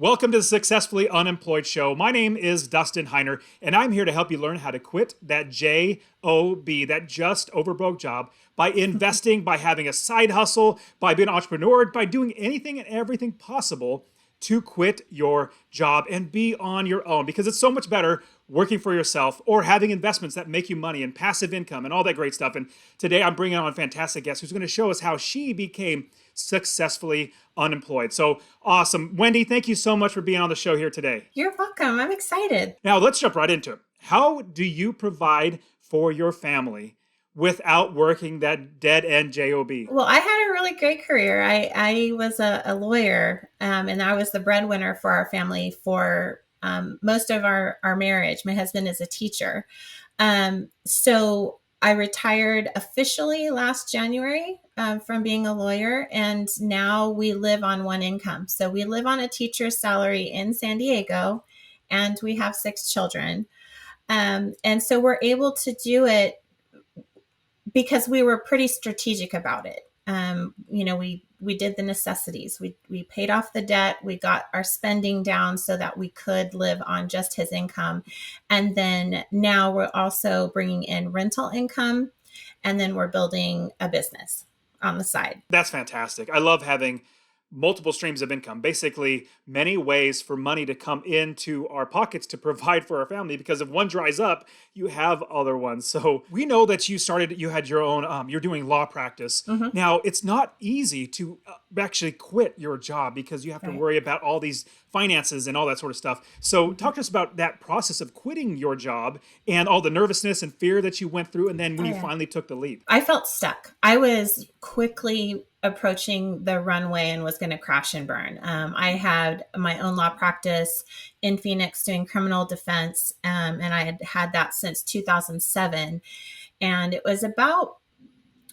Welcome to the Successfully Unemployed Show. My name is Dustin Heiner, and I'm here to help you learn how to quit that JOB, that just overbroke job, by investing, by having a side hustle, by being an entrepreneur, by doing anything and everything possible to quit your job and be on your own, because it's so much better working for yourself or having investments that make you money and passive income and all that great stuff. And today I'm bringing on a fantastic guest who's going to show us how she became successfully unemployed. So awesome. Wendy, thank you so much for being on the show here today. You're welcome. I'm excited. Now let's jump right into it. How do you provide for your family without working that dead end job? Well, I had a really great career. I was a lawyer, and I was the breadwinner for our family for most of our marriage. My husband is a teacher. So I retired officially last January from being a lawyer, and now we live on one income. So we live on a teacher's salary in San Diego, and we have 6 children. And so we're able to do it because we were pretty strategic about it. We did the necessities. We paid off the debt. We got our spending down so that we could live on just his income. And then now we're also bringing in rental income, and then we're building a business on the side. That's fantastic. I love having multiple streams of income, basically many ways for money to come into our pockets to provide for our family, because if one dries up, you have other ones. So we know that you had your own, you're doing law practice. Mm-hmm. Now, it's not easy to actually quit your job because you have to worry about all these finances and all that sort of stuff. So talk to us about that process of quitting your job and all the nervousness and fear that you went through. And then when you finally took the leap. I felt stuck. I was quickly approaching the runway and was going to crash and burn. I had my own law practice in Phoenix doing criminal defense, and I had had that since 2007. And it was about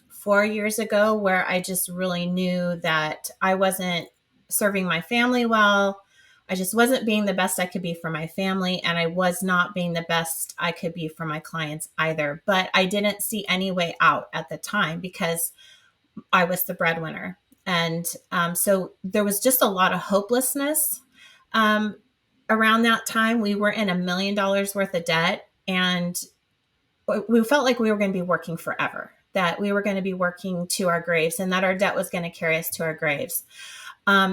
4 years ago where I just really knew that I wasn't serving my family well. I just wasn't being the best I could be for my family, and I was not being the best I could be for my clients either. But I didn't see any way out at the time because I was the breadwinner. And so there was just a lot of hopelessness around that time. We were in $1 million worth of debt, and we felt like we were going to be working forever, that we were going to be working to our graves, and that our debt was going to carry us to our graves.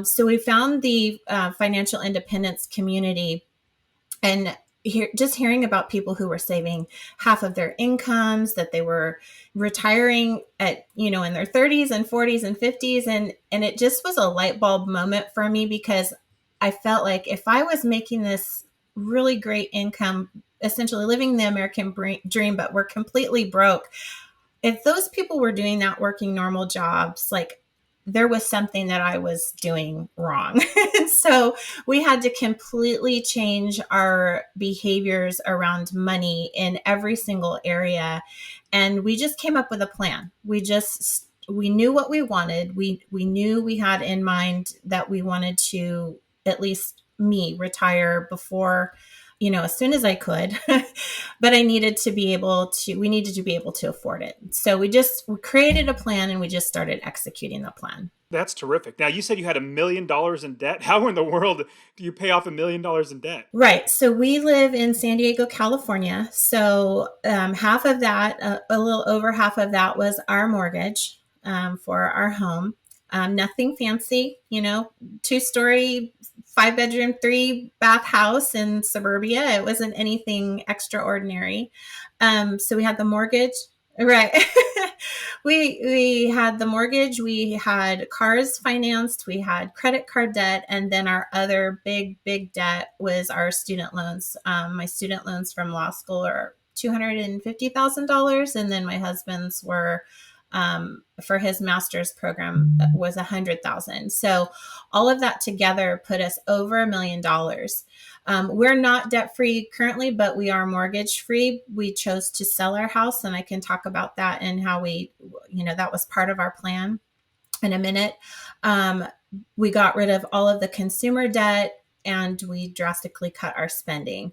So we found the financial independence community, and just hearing about people who were saving half of their incomes, that they were retiring at, in their 30s and 40s and 50s. And it just was a light bulb moment for me, because I felt like if I was making this really great income, essentially living the American dream, but we're completely broke, if those people were doing that, working normal jobs, like, there was something that I was doing wrong. So we had to completely change our behaviors around money in every single area. And we just came up with a plan. We knew what we wanted. We knew we had in mind that we wanted to, at least me, retire before, as soon as I could, but we needed to be able to afford it. So we created a plan, and we just started executing the plan. That's terrific. Now, you said you had $1 million in debt. How in the world do you pay off $1 million in debt? Right. So we live in San Diego, California. So half of that, a little over half of that, was our mortgage for our home. Nothing fancy, 2-story, 5-bedroom, 3-bath house in suburbia. It wasn't anything extraordinary. So we had the mortgage, right? we had the mortgage. We had cars financed. We had credit card debt, and then our other big debt was our student loans. My student loans from law school are $250,000, and then my husband's were, for his master's program, was $100,000. So all of that together put us over $1 million. We're not debt free currently, but we are mortgage free. We chose to sell our house, and I can talk about that and how that was part of our plan in a minute. We got rid of all of the consumer debt, and we drastically cut our spending.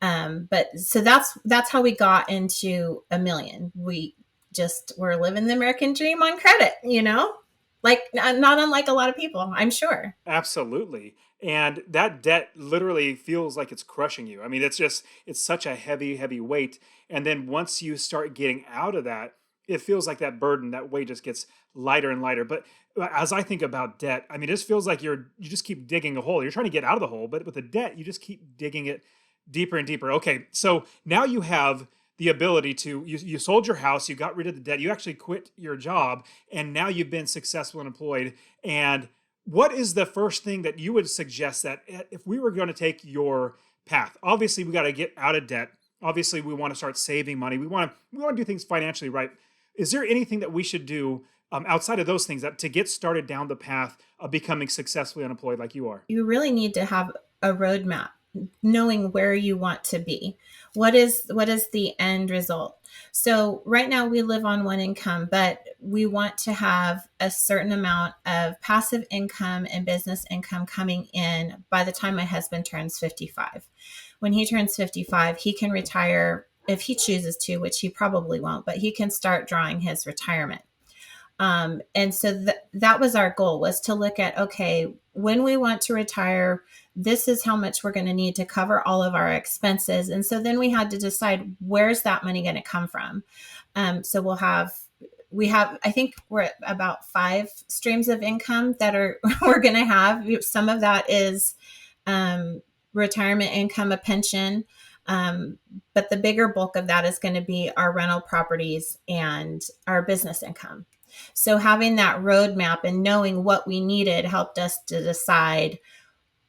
But so that's how we got into $1 million. We're living the American dream on credit, like not unlike a lot of people, I'm sure. Absolutely. And that debt literally feels like it's crushing you. I mean, it's such a heavy, heavy weight. And then once you start getting out of that, it feels like that burden, that weight just gets lighter and lighter. But as I think about debt, I mean, it just feels like you just keep digging a hole. You're trying to get out of the hole, but with the debt, you just keep digging it deeper and deeper. Okay, so now you have the ability to you sold your house, you got rid of the debt, you actually quit your job, and now you've been successful and employed. And what is the first thing that you would suggest that if we were going to take your path? Obviously, we got to get out of debt. Obviously, we want to start saving money. We want to do things financially right. Is there anything that we should do outside of those things that to get started down the path of becoming successfully unemployed like you are? You really need to have a roadmap, knowing where you want to be. What is the end result? So right now we live on one income, but we want to have a certain amount of passive income and business income coming in by the time my husband turns 55. When he turns 55, he can retire if he chooses to, which he probably won't, but he can start drawing his retirement. And so that was our goal, was to look at, okay, when we want to retire, this is how much we're going to need to cover all of our expenses. And so then we had to decide, where's that money going to come from? So I think we're at about 5 streams of income that we're going to have. Some of that is retirement income, a pension. But the bigger bulk of that is going to be our rental properties and our business income. So having that roadmap and knowing what we needed helped us to decide,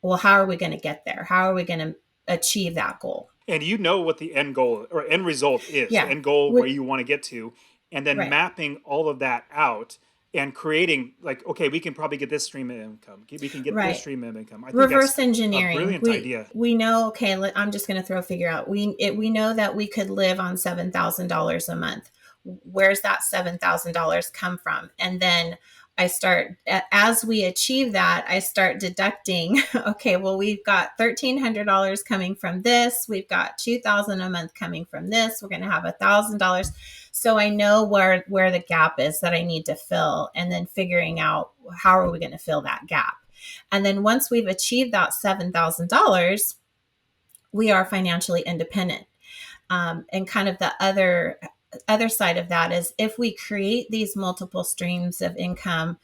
well, how are we going to get there? How are we going to achieve that goal? And you know what the end goal or end result is, the Yeah. end goal where you want to get to, and then Right. mapping all of that out and creating like, okay, we can probably get this stream of income. We can get this Right. stream of income. I think Reverse that's a engineering. brilliant We idea. we know, okay, I'm just going to throw a figure out. We know that we could live on $7,000 a month. Where's that $7,000 come from? And then as we achieve that, I start deducting, okay, well, we've got $1,300 coming from this. We've got $2,000 a month coming from this. We're going to have $1,000. So I know where the gap is that I need to fill, and then figuring out how are we going to fill that gap. And then once we've achieved that $7,000, we are financially independent. And kind of the other side of that is, if we create these multiple streams of income,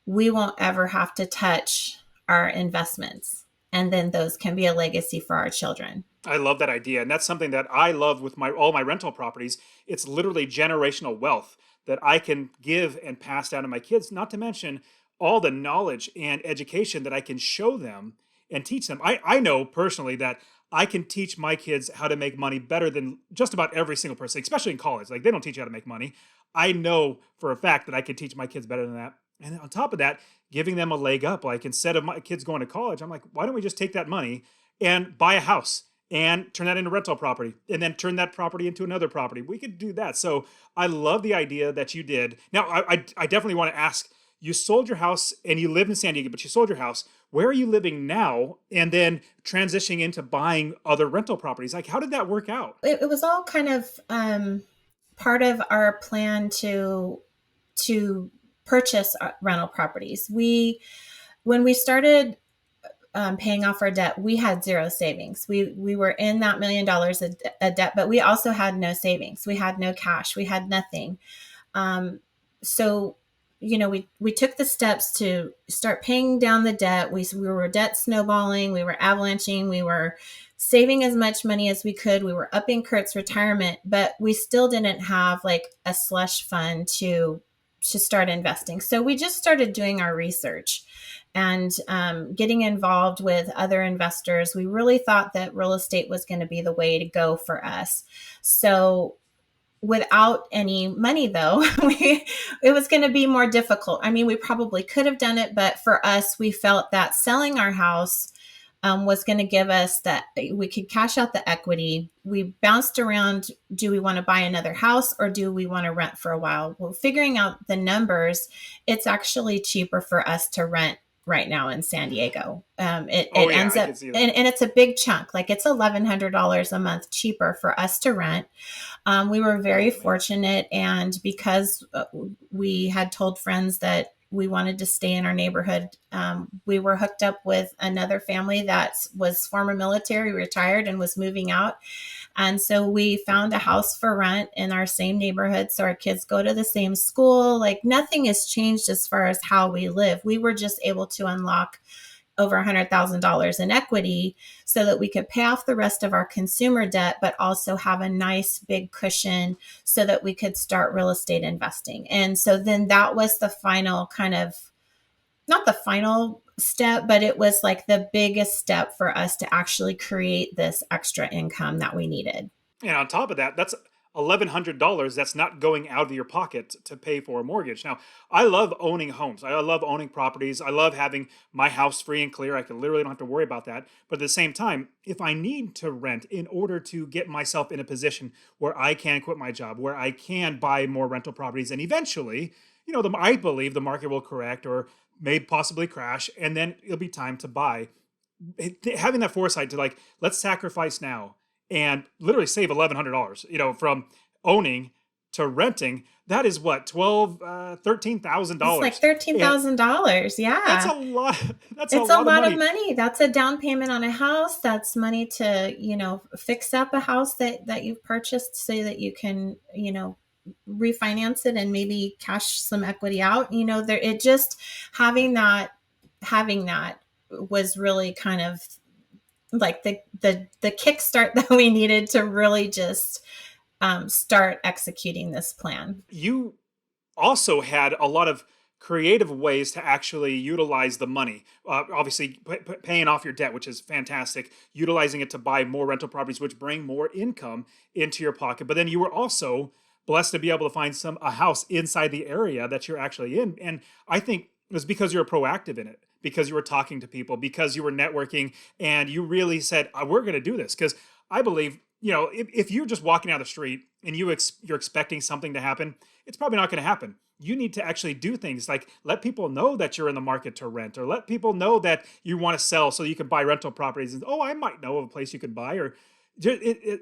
we won't ever have to touch our investments. And then those can be a legacy for our children. I love that idea, and that's something that I love with all my rental properties. It's literally generational wealth that I can give and pass down to my kids. Not to mention all the knowledge and education that I can show them and teach them. I know personally that I can teach my kids how to make money better than just about every single person, especially in college. Like, they don't teach you how to make money. I know for a fact that I can teach my kids better than that. And on top of that, giving them a leg up. Like, instead of my kids going to college, I'm like, why don't we just take that money and buy a house and turn that into rental property, and then turn that property into another property? We could do that. So I love the idea that you did. Now, I definitely want to ask, you sold your house and you lived in San Diego, but you sold your house. Where are you living now? And then transitioning into buying other rental properties. Like, how did that work out? It was all kind of part of our plan to purchase rental properties. When we started paying off our debt, we had zero savings. We were in that $1 million of debt, but we also had no savings. We had no cash. We had nothing. So, we took the steps to start paying down the debt. We were debt snowballing. We were avalanching. We were saving as much money as we could. We were upping Kurt's retirement, but we still didn't have like a slush fund to start investing. So we just started doing our research and getting involved with other investors. We really thought that real estate was going to be the way to go for us. So without any money, though, it was going to be more difficult. I mean, we probably could have done it, but for us, we felt that selling our house was going to give us that we could cash out the equity. We bounced around. Do we want to buy another house, or do we want to rent for a while? Well, figuring out the numbers, it's actually cheaper for us to rent right now in San Diego. It ends up, and it's a big chunk. Like, it's $1,100 a month cheaper for us to rent. We were very fortunate, and because we had told friends that we wanted to stay in our neighborhood. We were hooked up with another family that was former military, retired, and was moving out. And so we found a house for rent in our same neighborhood. So our kids go to the same school. Like nothing has changed as far as how we live. We were just able to unlock over $100,000 in equity so that we could pay off the rest of our consumer debt, but also have a nice big cushion so that we could start real estate investing. And so then that was the final kind of, not the final step, but it was like the biggest step for us to actually create this extra income that we needed. And on top of that, that's $1,100 that's not going out of your pocket to pay for a mortgage. Now, I love owning homes. I love owning properties. I love having my house free and clear. I can literally don't have to worry about that. But at the same time, if I need to rent in order to get myself in a position where I can quit my job, where I can buy more rental properties, and eventually, I believe the market will correct or may possibly crash, and then it'll be time to buy. Having that foresight to like, let's sacrifice now and literally save $1,100, from owning to renting. That is what, It's like $13,000. And $13,000. that's a Yeah. lot. That's a It's a lot of lot of money. money. That's a down payment on a house. That's money to, fix up a house that you've purchased so that you can, refinance it and maybe cash some equity out. There it just having that was really kind of like the kickstart that we needed to really just start executing this plan. You also had a lot of creative ways to actually utilize the money. Obviously, paying off your debt, which is fantastic, utilizing it to buy more rental properties, which bring more income into your pocket. But then you were also blessed to be able to find a house inside the area that you're actually in. And I think it was because you were proactive in it, because you were talking to people, because you were networking, and you really said, we're going to do this. Because I believe, if you're just walking down the street and you're expecting something to happen, it's probably not going to happen. You need to actually do things like let people know that you're in the market to rent, or let people know that you want to sell so you can buy rental properties. And oh, I might know of a place you could buy, or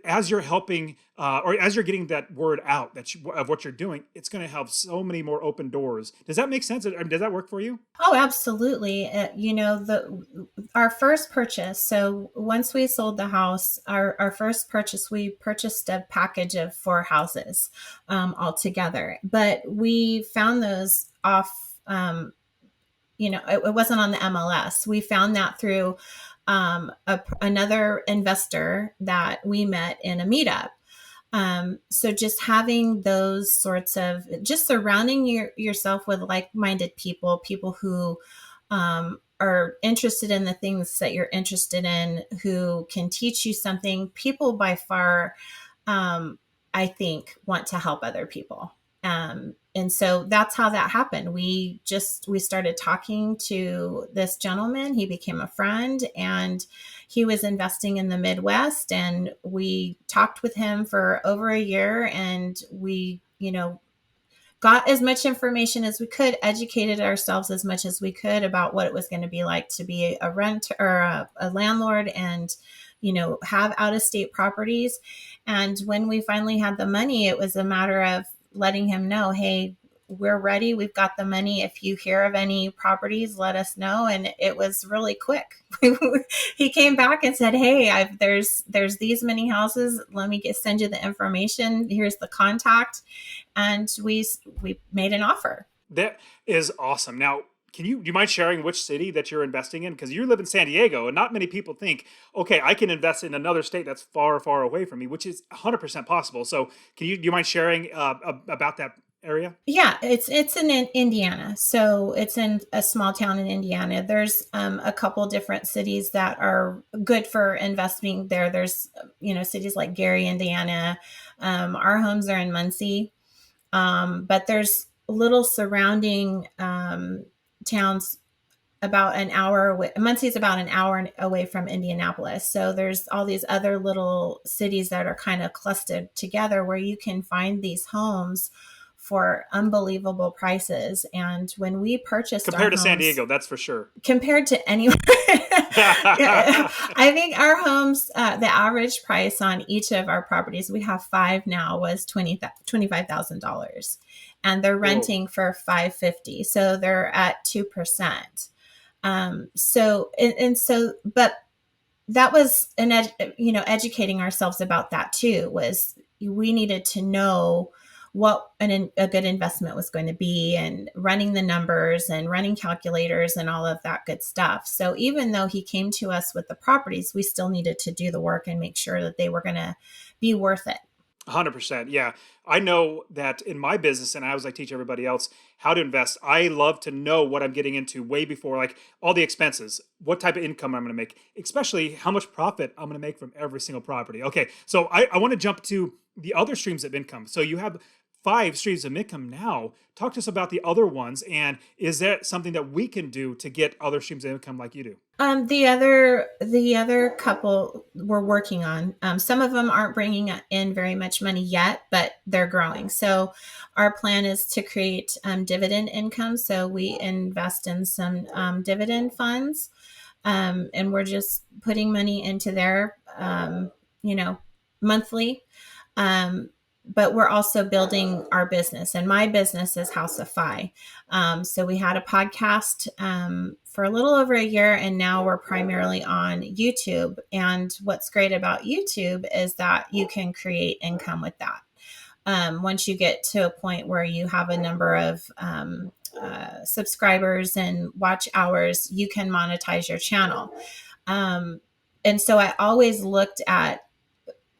as you're helping, or as you're getting that word out of what you're doing, it's going to have so many more open doors. Does that make sense? I mean, does that work for you? Oh, absolutely. The our first purchase. So once we sold the house, our first purchase, we purchased a package of 4 houses altogether. But we found those off. It wasn't on the MLS. We found that through another investor that we met in a meetup. So just having those sorts of, just surrounding yourself with like-minded people who are interested in the things that you're interested in, who can teach you something. People by far, I think, want to help other people. And so that's how that happened. We started talking to this gentleman. He became a friend, and he was investing in the Midwest, and we talked with him for over a year, and we, got as much information as we could, educated ourselves as much as we could about what it was going to be like to be a renter or a landlord, and have out of state properties. And when we finally had the money, it was a matter of letting him know, hey, we're ready. We've got the money. If you hear of any properties, let us know. And it was really quick. He came back and said, hey, there's these many houses. Let me send you the information. Here's the contact. And we made an offer. That is awesome. Now, do you mind sharing which city that you're investing in? Because you live in San Diego, and not many people think, okay, I can invest in another state that's far, far away from me, which is 100% possible. So, do you mind sharing about that area? Yeah, it's in Indiana. So it's in a small town in Indiana. There's a couple different cities that are good for investing there. There's cities like Gary, Indiana. Our homes are in Muncie, but there's little surrounding towns about an hour away. Muncie's about an hour away from Indianapolis. So there's all these other little cities that are kind of clustered together where you can find these homes for unbelievable prices. And when we purchased our Compared to San homes, Diego, that's for sure. compared to anywhere, I think our homes, the average price on each of our properties, we have five now, was $25,000, and they're Whoa. renting for $550. So they're at 2%. But that was educating ourselves about that too, was we needed to know what a good investment was going to be, and running the numbers and running calculators and all of that good stuff. So even though he came to us with the properties, we still needed to do the work and make sure that they were going to be worth it. 100%. Yeah. I know that in my business, and as I teach everybody else how to invest, I love to know what I'm getting into way before, like all the expenses, what type of income I'm going to make, especially how much profit I'm going to make from every single property. Okay. So I want to jump to the other streams of income. So you have five streams of income now. Talk to us about the other ones. And is that something that we can do to get other streams of income like you do? The other couple we're working on. Some of them aren't bringing in very much money yet, but they're growing. So our plan is to create dividend income. So we invest in some dividend funds, and we're just putting money into there, monthly. Um, but we're also building our business, and my business is House of Fi. So we had a podcast for a little over a year, and now we're primarily on YouTube. And what's great about YouTube is that you can create income with that. Once you get to a point where you have a number of subscribers and watch hours, you can monetize your channel. And so I always looked at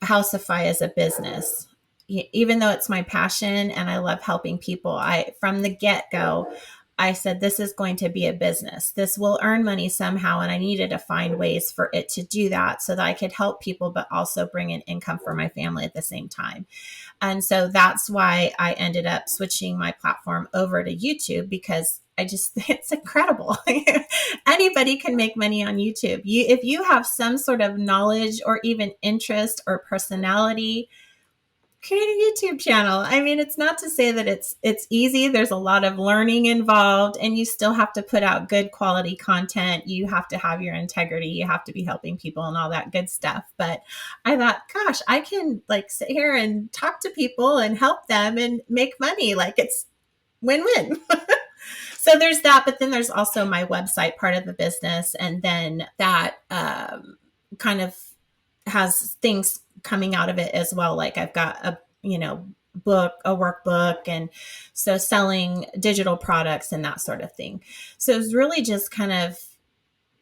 Housify as a business. Even though it's my passion and I love helping people, from the get-go, I said, this is going to be a business. This will earn money somehow. And I needed to find ways for it to do that so that I could help people, but also bring in income for my family at the same time. And so that's why I ended up switching my platform over to YouTube, because it's incredible. Anybody can make money on YouTube. If you have some sort of knowledge or even interest or personality, create a YouTube channel. I mean, it's not to say that it's easy. There's a lot of learning involved, and you still have to put out good quality content. You have to have your integrity. You have to be helping people and all that good stuff. But I thought, gosh, I can sit here and talk to people and help them and make money. It's win-win. So there's that, but then there's also my website part of the business, and then that kind of has things coming out of it as well. Like I've got a workbook, and so selling digital products and that sort of thing. So it's really just kind of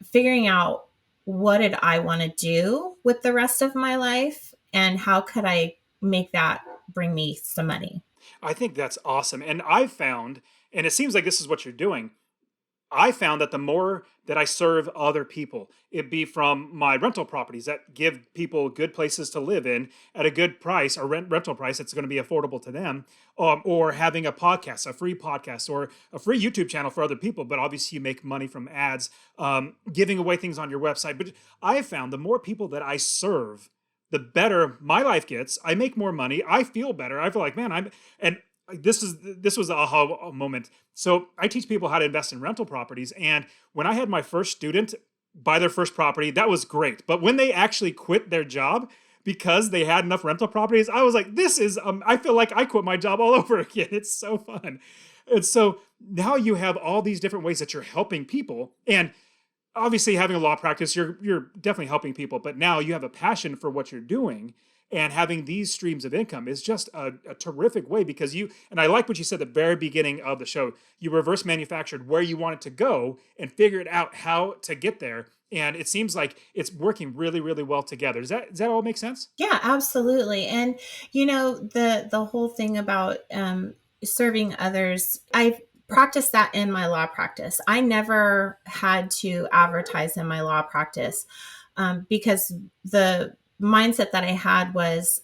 figuring out, what did I want to do with the rest of my life, and how could I make that bring me some money? I think that's awesome. And I've found, and it seems like this is what you're doing, I found that the more that I serve other people, it be from my rental properties that give people good places to live in at a good price, or rental price that's going to be affordable to them, or having a podcast, a free podcast, or a free YouTube channel for other people. But obviously, you make money from ads, giving away things on your website. But I found the more people that I serve, the better my life gets. I make more money. I feel better. I feel like, man, and this was a aha moment. So I teach people how to invest in rental properties. And when I had my first student buy their first property, that was great. But when they actually quit their job because they had enough rental properties, I was like, I feel like I quit my job all over again. It's so fun. And so now you have all these different ways that you're helping people. And obviously having a law practice, you're definitely helping people, but now you have a passion for what you're doing. And having these streams of income is just a terrific way, because and I like what you said at the very beginning of the show, you reverse manufactured where you want it to go and figured out how to get there. And it seems like it's working really, really well together. Does that all make sense? Yeah, absolutely. And the whole thing about serving others, I've practiced that in my law practice. I never had to advertise in my law practice, because the mindset that I had was,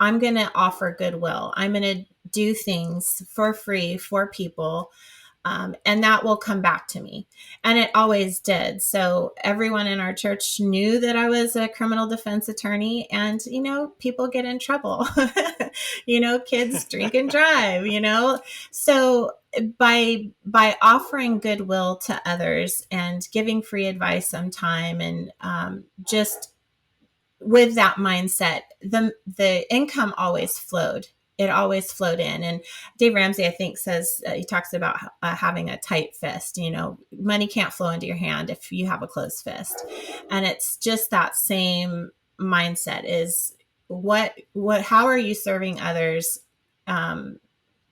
I'm going to offer goodwill. I'm going to do things for free for people. And that will come back to me. And it always did. So everyone in our church knew that I was a criminal defense attorney. And, people get in trouble. Kids drink and drive, So by offering goodwill to others and giving free advice sometime, and just with that mindset, the income always flowed. It always flowed in. And Dave Ramsey, I think, says, he talks about having a tight fist. Money can't flow into your hand if you have a closed fist. And it's just that same mindset is how are you serving others? And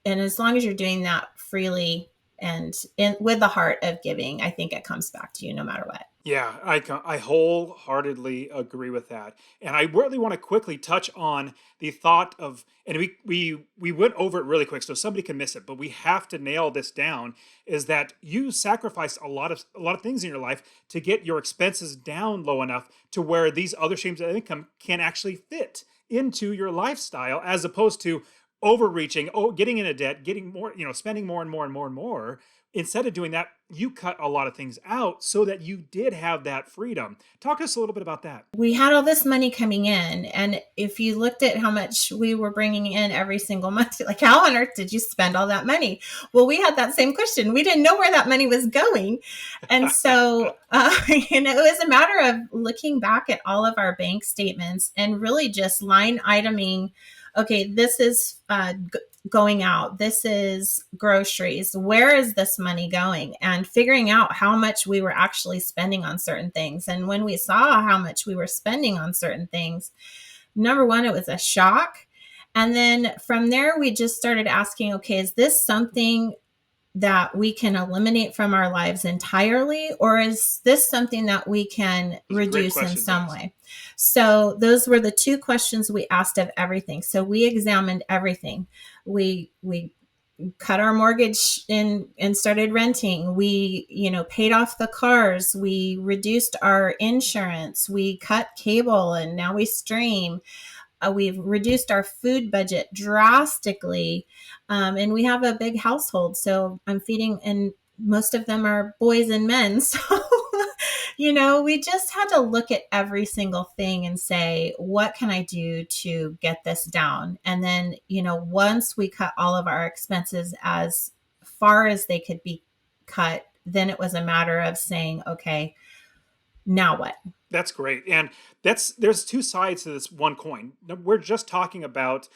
as long as you're doing that freely and with the heart of giving, I think it comes back to you no matter what. Yeah, I wholeheartedly agree with that. And I really want to quickly touch on the thought of, and we went over it really quick, so somebody can miss it, but we have to nail this down, is that you sacrificed a lot of things in your life to get your expenses down low enough to where these other streams of income can actually fit into your lifestyle, as opposed to overreaching, getting into debt, getting more, spending more and more and more and more. Instead of doing that, you cut a lot of things out so that you did have that freedom. Talk to us a little bit about that. We had all this money coming in. And if you looked at how much we were bringing in every single month, like, how on earth did you spend all that money? Well, we had that same question. We didn't know where that money was going. And so, it was a matter of looking back at all of our bank statements and really just line iteming. Okay, this is going out. This is groceries. Where is this money going? And figuring out how much we were actually spending on certain things. And when we saw how much we were spending on certain things, number one, it was a shock. And then from there, we just started asking, okay, is this something that we can eliminate from our lives entirely, or is this something that we can reduce in some way? So those were the two questions we asked of everything. So we examined everything. We cut our mortgage and started renting. We, paid off the cars. We reduced our insurance. We cut cable and now we stream. We've reduced our food budget drastically. And we have a big household. So I'm feeding, and most of them are boys and men. So, we just had to look at every single thing and say, what can I do to get this down? And then, once we cut all of our expenses as far as they could be cut, then it was a matter of saying, okay, now what? That's great. And there's two sides to this one coin. We're just talking about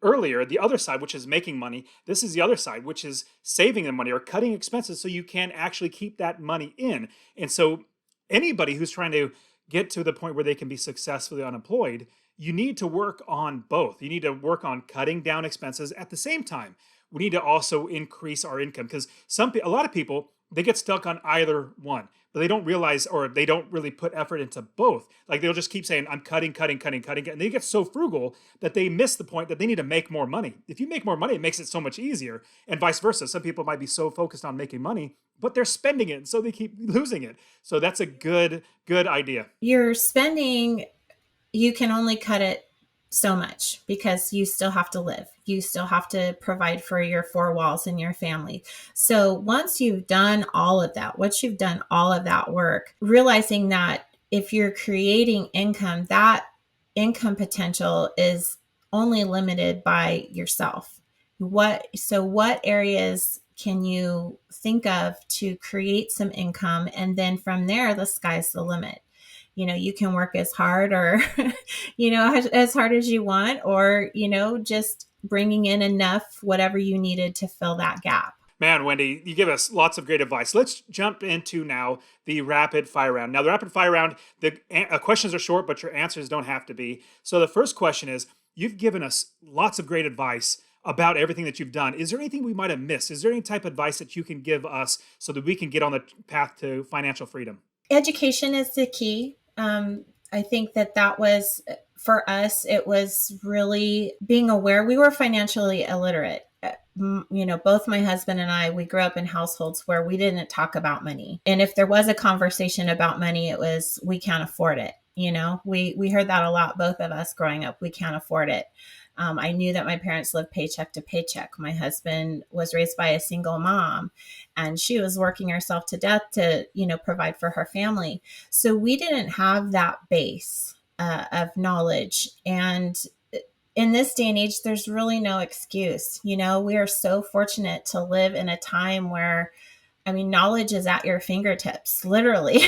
earlier, the other side, which is making money. This is the other side, which is saving the money or cutting expenses so you can actually keep that money in. And so anybody who's trying to get to the point where they can be successfully unemployed, you need to work on both. You need to work on cutting down expenses at the same time. We need to also increase our income, because a lot of people, they get stuck on either one, but they don't realize, or they don't really put effort into both. Like, they'll just keep saying, I'm cutting. And they get so frugal that they miss the point that they need to make more money. If you make more money, it makes it so much easier, and vice versa. Some people might be so focused on making money, but they're spending it, so they keep losing it. So that's a good idea. Your spending, you can only cut it so much because you still have to live. You still have to provide for your four walls and your family. So once you've done all of that, work, realizing that if you're creating income, that income potential is only limited by yourself. What areas can you think of to create some income? And then from there, the sky's the limit. You can work as hard or, as hard as you want, or, just bringing in enough, whatever you needed to fill that gap. Man, Wendy, you give us lots of great advice. Let's jump into now the rapid fire round. Now, the rapid fire round, the questions are short, but your answers don't have to be. So the first question is, you've given us lots of great advice about everything that you've done. Is there anything we might have missed? Is there any type of advice that you can give us so that we can get on the path to financial freedom? Education is the key. I think that was, for us, it was really being aware. We were financially illiterate. Both my husband and I, we grew up in households where we didn't talk about money. And if there was a conversation about money, it was, we can't afford it. We heard that a lot, both of us growing up. We can't afford it. I knew that my parents lived paycheck to paycheck. My husband was raised by a single mom, and she was working herself to death to, provide for her family. So we didn't have that base of knowledge. And in this day and age, there's really no excuse. We are so fortunate to live in a time where, knowledge is at your fingertips, literally,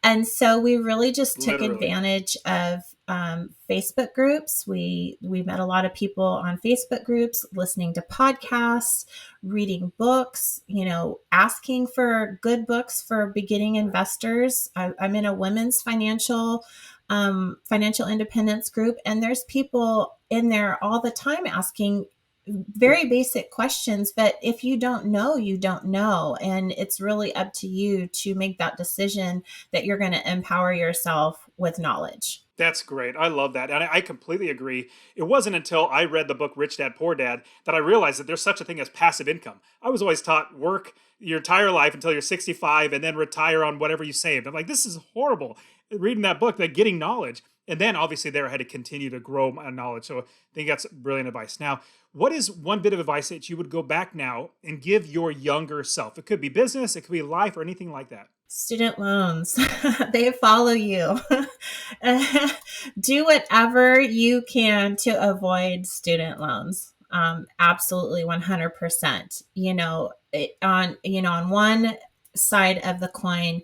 And so we really just took Literally. advantage of Facebook groups. We met a lot of people on Facebook groups, listening to podcasts, reading books, asking for good books for beginning investors. I'm in a women's financial independence group, and there's people in there all the time asking very basic questions, but if you don't know, you don't know. And it's really up to you to make that decision that you're going to empower yourself with knowledge. That's great. I love that. And I completely agree. It wasn't until I read the book Rich Dad Poor Dad that I realized that there's such a thing as passive income. I was always taught work your entire life until you're 65 and then retire on whatever you saved. I'm like, this is horrible. Reading that book, like getting knowledge. And then obviously there I had to continue to grow my knowledge. So I think that's brilliant advice. Now, what is one bit of advice that you would go back now and give your younger self? It could be business, it could be life, or anything like that. Student loans, they follow you. Do whatever you can to avoid student loans. Absolutely 100%. On one side of the coin,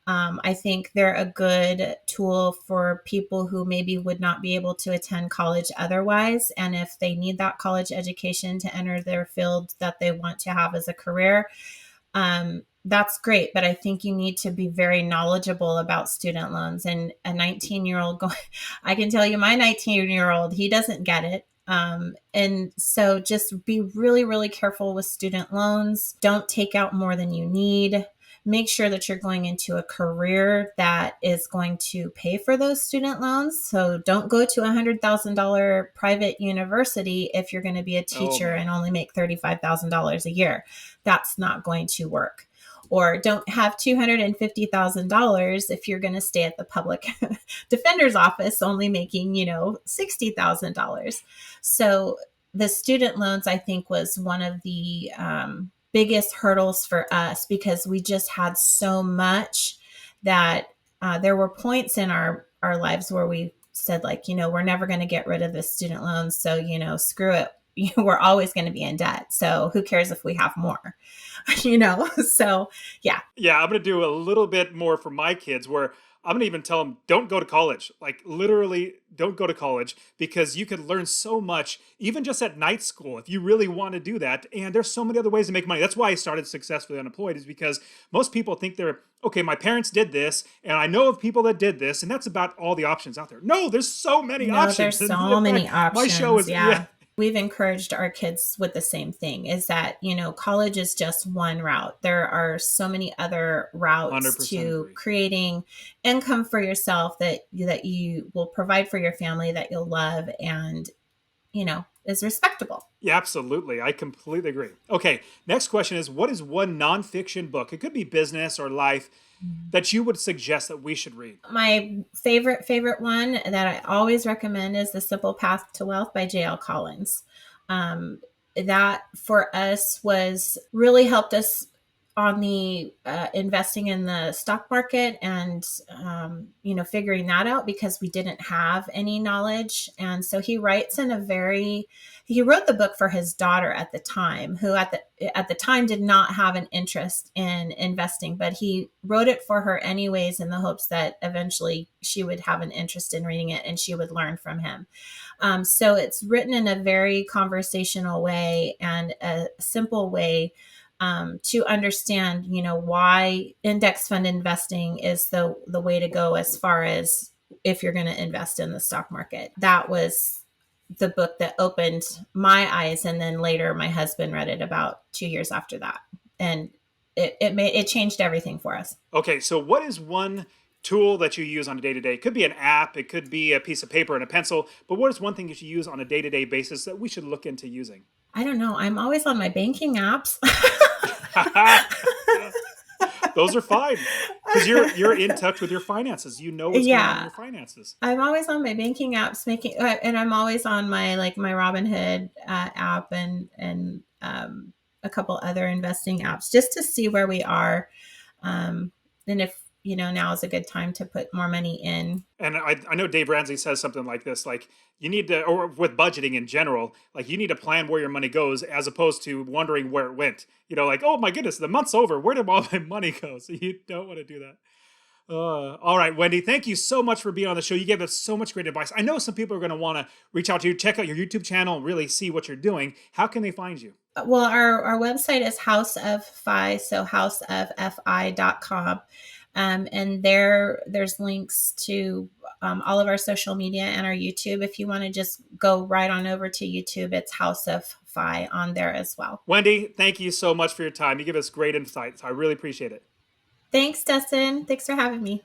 I think they're a good tool for people who maybe would not be able to attend college otherwise. And if they need that college education to enter their field that they want to have as a career, that's great. But I think you need to be very knowledgeable about student loans. And a 19-year-old, I can tell you my 19-year-old, he doesn't get it. And so just be really, really careful with student loans. Don't take out more than you need. Make sure that you're going into a career that is going to pay for those student loans. So don't go to a $100,000 private university if you're going to be a Oh, teacher and man. only make $35,000 a year. That's not going to work. Or don't have $250,000 if you're going to stay at the public defender's office only making, $60,000. So the student loans, I think, was one of the biggest hurdles for us because we just had so much that there were points in our lives where we said, like, we're never going to get rid of the student loans. So, screw it. We're always going to be in debt. So who cares if we have more, So yeah. Yeah, I'm going to do a little bit more for my kids where I'm going to even tell them don't go to college. Like literally don't go to college because you could learn so much even just at night school if you really want to do that. And there's so many other ways to make money. That's why I started Successfully Unemployed, is because most people think they're okay, my parents did this and I know of people that did this and that's about all the options out there. No, there's so many No, options. there's And so in many fact, my show options. is yeah, Yeah. We've encouraged our kids with the same thing, is that, college is just one route. There are so many other routes 100% to agree. creating income for yourself that you will provide for your family, that you'll love, and, is respectable. Yeah, absolutely. I completely agree. Okay, next question is what is one nonfiction book? It could be business or life that you would suggest that we should read? My favorite one that I always recommend is The Simple Path to Wealth by J.L. Collins. That for us was really helped us on the investing in the stock market and figuring that out because we didn't have any knowledge. And so he writes in he wrote the book for his daughter at the time, who at the time did not have an interest in investing, but he wrote it for her anyways in the hopes that eventually she would have an interest in reading it and she would learn from him. So it's written in a very conversational way and a simple way to understand, why index fund investing is the way to go as far as if you're going to invest in the stock market. That was the book that opened my eyes, and then later my husband read it about 2 years after that, and it changed everything for us. Okay, so what is one tool that you use on a day-to-day? It could be an app, it could be a piece of paper and a pencil, but what is one thing you should use on a day-to-day basis that we should look into using? I don't know. I'm always on my banking apps. those are fine because you're in touch with your finances. You know what's going on in Yeah, your finances. I'm always on my banking apps making, and I'm always on my like my Robinhood app and a couple other investing apps just to see where we are, and if now is a good time to put more money in. And I know Dave Ramsey says something like this, like you need to, or with budgeting in general, like you need to plan where your money goes as opposed to wondering where it went. Like, oh my goodness, the month's over. Where did all my money go? So you don't want to do that. All right, Wendy, thank you so much for being on the show. You gave us so much great advice. I know some people are going to want to reach out to you, check out your YouTube channel, and really see what you're doing. How can they find you? Well, our website is House of Fi, so houseoffi.com. And there's links to all of our social media and our YouTube. If you want to just go right on over to YouTube, it's House of Fi on there as well. Wendy, thank you so much for your time. You give us great insights. I really appreciate it. Thanks, Dustin. Thanks for having me.